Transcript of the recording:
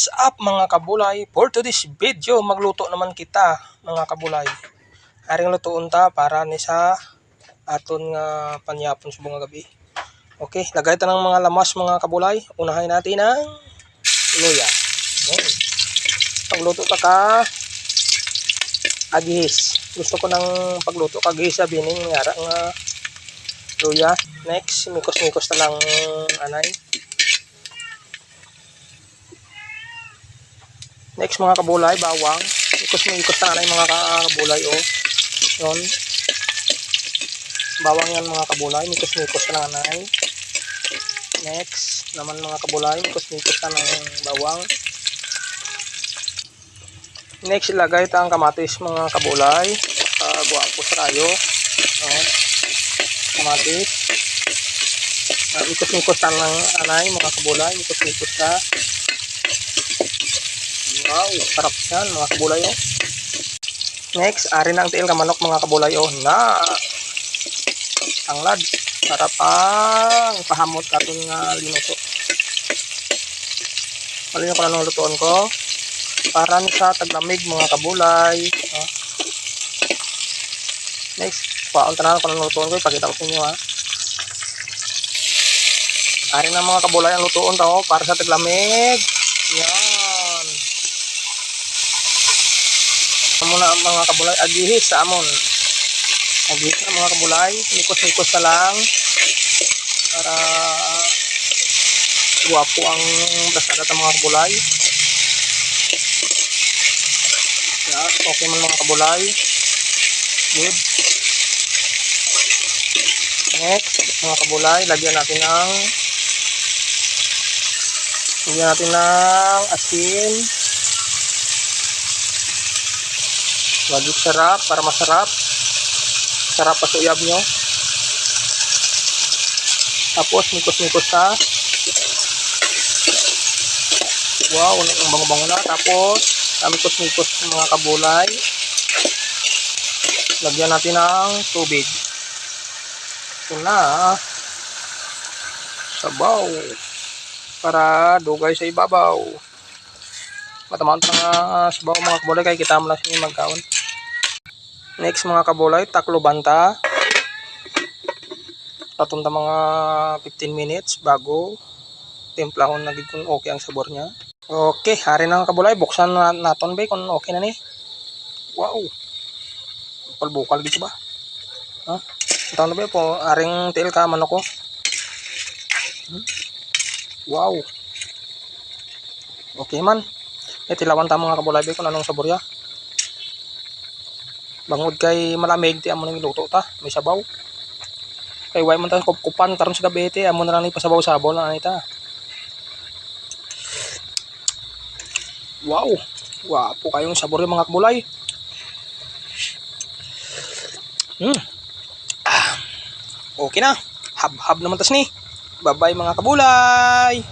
What's up mga kabulay? For today's video, magluto naman kita mga kabulay. Aring lutuon ta para ni sa aton nga panyapon sa bunga gabi. Okay, lagay ta ng mga lamas mga kabulay. Unahin natin ang luya. Okay. Pagluto ta ka agihis. Gusto ko ng pagluto agihis sa bining ngara nga luya. Next, mikos-mikos ta lang anay. Next mga kabulay, bawang. Ikos na anay mga kabulay oh. Yun. Bawang yan mga kabulay, mikos na anay. Next naman mga kabulay, mikos na ng bawang. Next ilagay ta ang kamatis mga kabulay. Guwapo sa kayo. Oh. Kamatis. Mikos na ng anay mga kabulay, mikos na. Wow, sarap yan mga kabulay oh. Next, ari na ang tiil ka manok mga kabulay oh na tanglad. Sarap ang pahamot katon nga linuto. Malino ko na nung lutuan ko para sa taglamig mga kabulay oh. Next, paon tanan ko na nung lutuan ko, ipakita ko sa inyo ha. Ari na mga kabulay ang lutuon to para sa taglamig. Yan. Muna mga kabulay, agihis sa amon. Agihis na mga kabulay, mikos na lang para guwapo ang brasada ng mga kabulay. Yan, okay man mga kabulay. Good. Next, mga kabulay, lagyan natin ng asin. Wagit sarap para masarap. Sarap pa sa uyab nyo. Tapos mikos ta. Wow, ang bango-bango na. Tapos mikos mga kabulay. Lagyan natin ng tubig. Ito na. Sabaw. Para dugay sa ibabaw. Matamaan pa nga sabaw mga kabulay kaya kita mo lang siya magkaon. Next mga kabulay, takloban ta. Tatunda mga 15 minutes bago timplahon na kung okay ang sabor niya. Okay, hari na kabulay, buksan naton ba kung okay na ni. Wow. Bukal dito ba? Ha? Ito na ba po, aring tiil ka manok ko. Wow. Okay man. Tilawan ta mga kabulay ba kung anong sabor ya. Bangod kay malamig ti amo nang iluto ta, may sabaw. Kay way man ta kupan karon sa gabi ti amo na lang ni pasabaw-sabaw lang anita. Wow, wapo kayong sabor yung mga kabulay. Okay na. Hab naman tas ni. Bye-bye mga kabulay.